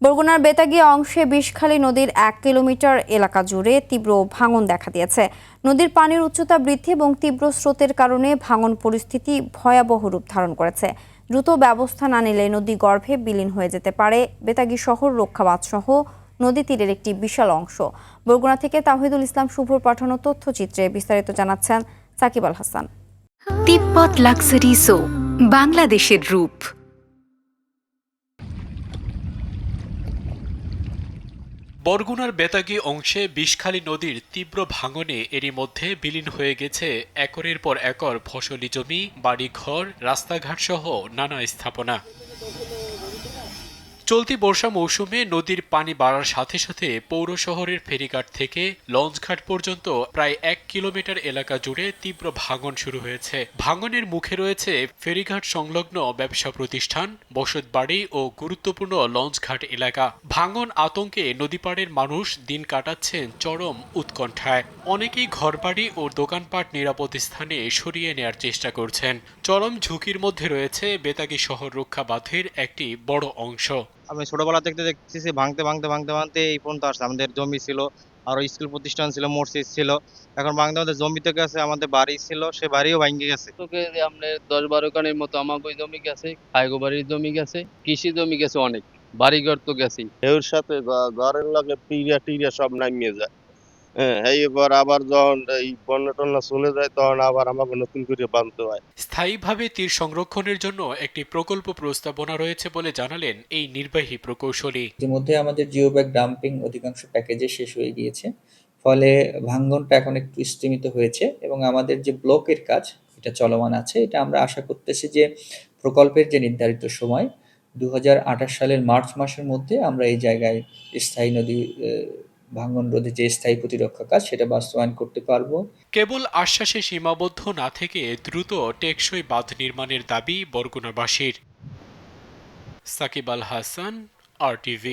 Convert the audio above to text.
বরগুনার বেতাগী অংশে বিষখালী নদীর ১ কিলোমিটার এলাকা জুড়ে তীব্র ভাঙন দেখা দিয়েছে। নদীর পানির উচ্চতা বৃদ্ধি এবং তীব্র স্রোতের কারণে ভাঙন পরিস্থিতি ভয়াবহ রূপ ধারণ করেছে। দ্রুত ব্যবস্থা না নিলে নদী গর্ভে বিলীন হয়ে যেতে পারে বেতাগী শহর রক্ষাবাদ সহ নদী তীরের একটি বিশাল অংশ। বরগুনা থেকে তাওহিদুল ইসলাম শুভর পাঠানো তথ্যচিত্রে বিস্তারিত জানাচ্ছেন সাকিব আল হাসান। তিব্বত লাক্সারি সো, বাংলাদেশের রূপ। বরগুনার বেতাগী অংশে বিষখালী নদীর তীব্র ভাঙনে এরই মধ্যে বিলীন হয়ে গেছে একরের পর একর ফসলি জমি, বাড়িঘর, রাস্তাঘাট সহ নানা স্থাপনা। চলতি বর্ষা মৌসুমে নদীর পানি বাড়ার সাথে সাথে পৌর শহরের ফেরিঘাট থেকে লঞ্চঘাট পর্যন্ত প্রায় ১ কিলোমিটার এলাকা জুড়ে তীব্র ভাঙন শুরু হয়েছে। ভাঙনের মুখে রয়েছে ফেরিঘাট সংলগ্ন ব্যবসা প্রতিষ্ঠান, বসতবাড়ি ও গুরুত্বপূর্ণ লঞ্চঘাট এলাকা। ভাঙন আতঙ্কে নদীপাড়ের মানুষ দিন কাটাচ্ছেন চরম উৎকণ্ঠায়। অনেকেই ঘরবাড়ি ও দোকানপাট নিরাপদ স্থানে সরিয়ে নেয়ার চেষ্টা করছেন। চরম ঝুঁকির মধ্যে রয়েছে বেতাগী শহর রক্ষা বাঁধের একটি বড় অংশ। আমি ছোটবেলা থেকে দেখতেছি ভাঙতে এই পর্যন্ত আসছে। আমাদের জমি ছিল, আরো স্কুল প্রতিষ্ঠান ছিল, মসজিদ ছিল। এখন ভাঙতে আমাদের জমি থেকে আছে, আমাদের বাড়ি ছিল, সে বাড়িও ভেঙে গেছে। আপনার ১০-১২ কানের মতো আমাকে জমি গেছে, খাইগো বাড়ির জমি গেছে, কৃষি জমি গেছে অনেক, বাড়িঘর তো গেছেই। এর সাথে ঘরের লগে টিরা টিরা সব নামিয়ে যায়। হ্যাঁ, এবার আবার যখন এই বন্যা টন্যা চলে যায় তখন আবার আমাকে নতুন করে বাঁধতে হয়। স্থায়ীভাবে তীর সংরক্ষণের জন্য একটি প্রকল্প প্রস্তাবনা রয়েছে বলে জানালেন এই নির্বাহী প্রকৌশলী। ইতিমধ্যে আমাদের জিওব্যাগ ডাম্পিং অধিকাংশ প্যাকেজে শেষ হয়ে গিয়েছে, ফলে ভাঙ্গনটা এখন একটু স্তীমিত হয়েছে এবং আমাদের যে ব্লকের কাজ এটা চলমান আছে। এটা আমরা আশা করতেছি যে প্রকল্পের যে নির্ধারিত সময় ২০২৮ সালের মার্চ মাসের মধ্যে আমরা এই জায়গায় স্থায়ী নদী ভাঙ্গন রোধে যে স্থায়ী প্রতিরক্ষা কাজ সেটা বাস্তবায়ন করতে পারবো। কেবল আশ্বাসে সীমাবদ্ধ না থেকে দ্রুত টেকসই বাঁধ নির্মাণের দাবি বরগুনাবাসীর। সাকিব আল হাসান, RTV।